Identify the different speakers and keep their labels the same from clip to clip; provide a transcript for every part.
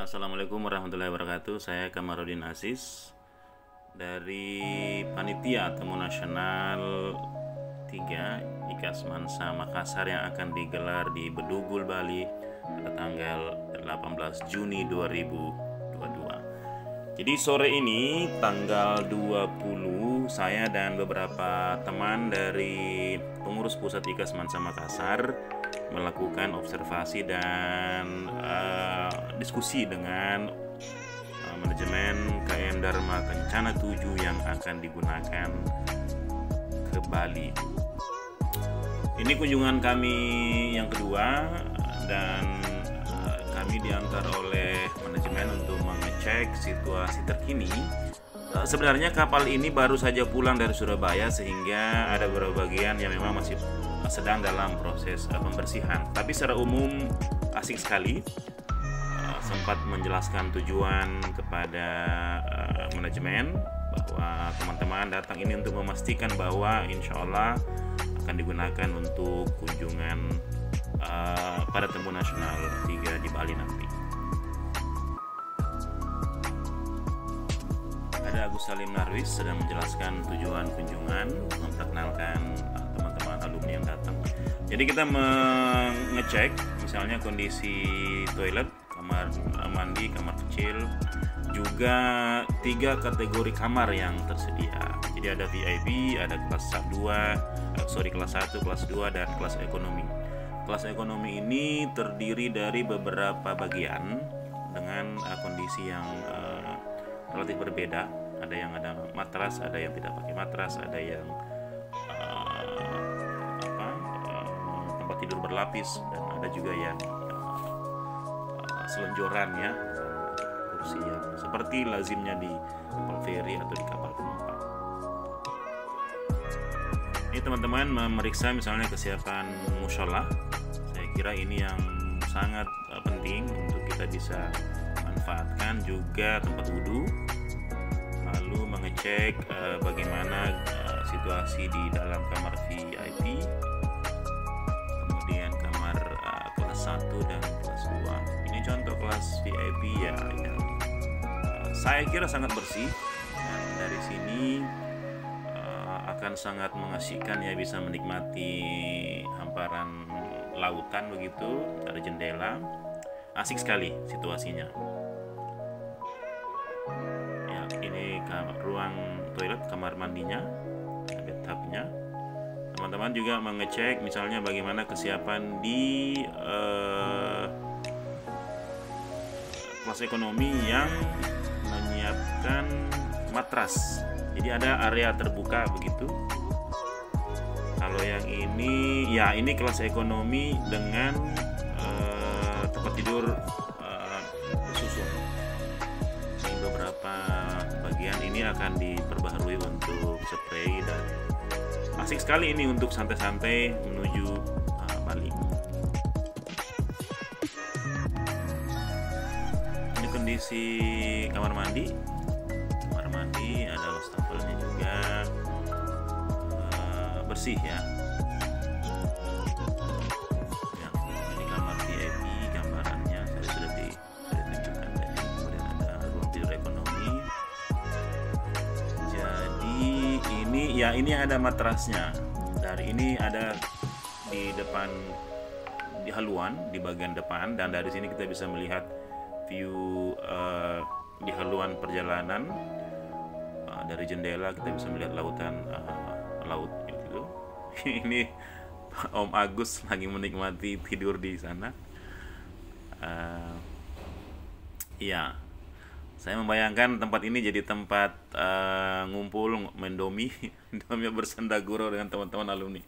Speaker 1: Assalamualaikum warahmatullahi wabarakatuh. Saya Kamarudin Aziz dari Panitia Temu Nasional 3 IKAS Mansa Makassar yang akan digelar di Bedugul, Bali pada tanggal 18 Juni 2022. Jadi sore ini tanggal 20 saya dan beberapa teman dari pengurus pusat IKAS Mansa Makassar melakukan observasi dan diskusi dengan manajemen KM Dharma Kencana 7 yang akan digunakan ke Bali. Ini kunjungan kami yang kedua dan kami diantar oleh manajemen untuk mengecek situasi terkini. Sebenarnya kapal ini baru saja pulang dari Surabaya sehingga ada beberapa bagian yang memang masih sedang dalam proses pembersihan. Tapi secara umum asik sekali. Sempat menjelaskan tujuan kepada manajemen bahwa teman-teman datang ini untuk memastikan bahwa insya Allah akan digunakan untuk kunjungan pada Temu Nasional 3 di Bali nanti. Ada Agus Salim Narwis sedang menjelaskan tujuan kunjungan, memperkenalkan teman-teman alumni yang datang. Jadi kita mengecek misalnya kondisi toilet, kamar mandi, kamar kecil, juga 3 kategori kamar yang tersedia. Jadi ada VIP, ada kelas 2, kelas 1, kelas 2, dan kelas ekonomi. Kelas ekonomi ini terdiri dari beberapa bagian dengan kondisi yang relatif berbeda. Ada yang ada matras, ada yang tidak pakai matras, ada yang tempat tidur berlapis, dan ada juga yang selonjoran ya, kursi yang seperti lazimnya di kapal feri atau di kapal penumpang. Ini teman-teman memeriksa misalnya kesiapan mushola. Saya kira ini yang sangat penting untuk kita bisa manfaatkan, juga tempat wudhu. Lalu mengecek bagaimana situasi di dalam kamar VIP, kemudian kamar kelas 1 dan kelas 2. Ini contoh kelas VIP ya, yang saya kira sangat bersih, dan dari sini akan sangat mengasihkan ya, bisa menikmati hamparan lautan begitu dari jendela. Asik sekali situasinya. Ya, ini ruang toilet, kamar mandinya, bathtubnya. Teman-teman juga mengecek misalnya bagaimana kesiapan di kelas ekonomi yang menyiapkan matras. Jadi ada area terbuka begitu. Kalau yang ini ya, ini kelas ekonomi dengan tempat tidur susun. Ini beberapa bagian ini akan diperbaharui untuk spray, dan asik sekali ini untuk santai-santai menuju Bali. Ini kondisi kamar mandi. Kamar mandi ada wastafelnya juga, bersih ya. Ini kamar VIP, gambarannya sudah ditunjukkan tadi. Kemudian ada ruang tidur ekonomi. Jadi ini ada matrasnya. Dari ini ada di depan, di haluan di bagian depan, dan dari sini kita bisa melihat view di haluan perjalanan. Dari jendela kita bisa melihat lautan, laut gitu. Ini Om Agus lagi menikmati tidur di sana. Iya, saya membayangkan tempat ini jadi tempat ngumpul mendomi bersenda gurau dengan teman-teman alumni.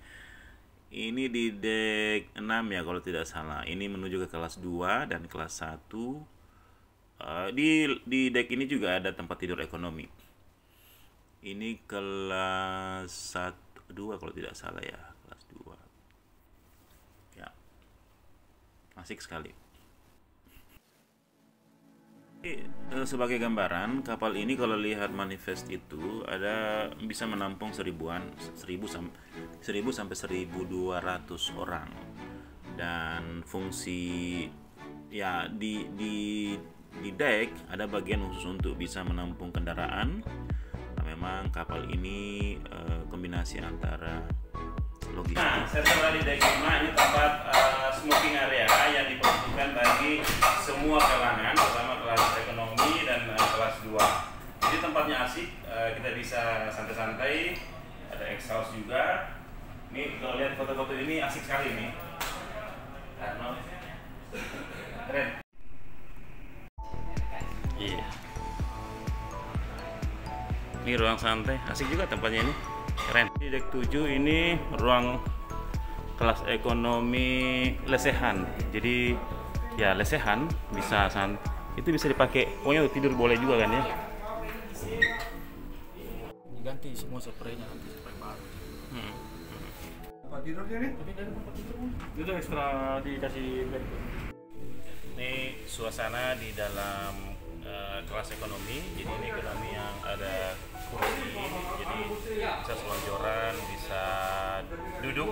Speaker 1: Ini di dek 6 ya kalau tidak salah. Ini menuju ke kelas 2 dan kelas 1. Di dek ini juga ada tempat tidur ekonomi. Ini kelas 1, 2 kalau tidak salah ya, kelas 2. Ya. Asik sekali. Sebagai gambaran, kapal ini kalau lihat manifest itu ada bisa menampung 1000 sampai 1200 orang. Dan fungsi ya di di dek ada bagian khusus untuk bisa menampung kendaraan. Nah, memang kapal ini kombinasi antara logistik. Nah, setelah di dek 5 ini tempat smoking area yang diperuntukkan bagi semua kalangan, terutama kelas ekonomi dan kelas 2. Jadi tempatnya asik, kita bisa santai-santai, ada exhaust juga. Nih kalau lihat foto-foto ini asik sekali nih. Keren. Iya. Ini ruang santai, asik juga tempatnya ini. Keren. Di dek 7 ini ruang kelas ekonomi lesehan. Jadi ya lesehan bisa itu bisa dipakai. Pokoknya tidur boleh juga kan ya.
Speaker 2: Ganti semua spraynya, ganti spray baru.
Speaker 3: Tempat tidurnya nih?
Speaker 2: Tapi dari tempat tidur itu ekstra dikasih bed.
Speaker 1: Ini suasana di dalam kelas ekonomi. Jadi ini ekonomi yang ada kursi, jadi bisa selonjoran, bisa duduk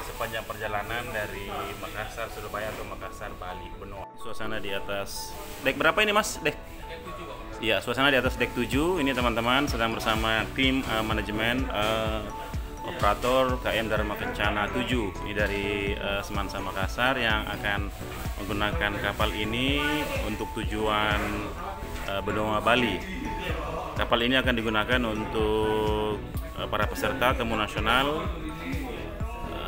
Speaker 1: sepanjang perjalanan dari Makassar, Surabaya atau Makassar, Bali, Benoa. Suasana di atas dek berapa ini Mas? Dek? Ya, suasana di atas dek 7. Ini teman-teman sedang bersama tim manajemen operator KM Dharma Kencana 7. Ini dari Semansa Makassar yang akan menggunakan kapal ini untuk tujuan Benoa, Bali. Kapal ini akan digunakan untuk para peserta Temu Nasional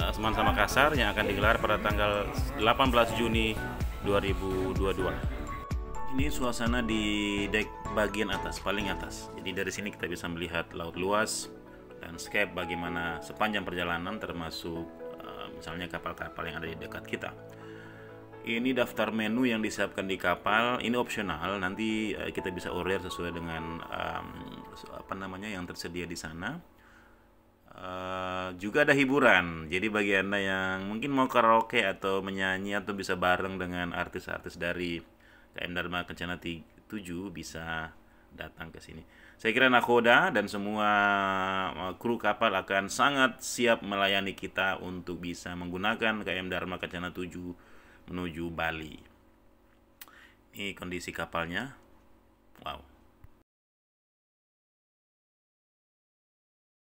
Speaker 1: Semansa Makassar yang akan digelar pada tanggal 18 Juni 2022. Ini suasana di dek bagian atas, paling atas. Jadi dari sini kita bisa melihat laut luas, landscape bagaimana sepanjang perjalanan, termasuk misalnya kapal-kapal yang ada di dekat kita. Ini daftar menu yang disiapkan di kapal. Ini opsional, nanti kita bisa order sesuai dengan yang tersedia di sana. Juga ada hiburan. Jadi bagi Anda yang mungkin mau karaoke atau menyanyi atau bisa bareng dengan artis-artis dari KM Dharma Kencana 7 bisa datang ke sini. Saya kira nakoda dan semua kru kapal akan sangat siap melayani kita untuk bisa menggunakan KM Dharma Kencana 7 menuju Bali. Ini kondisi kapalnya. Wow.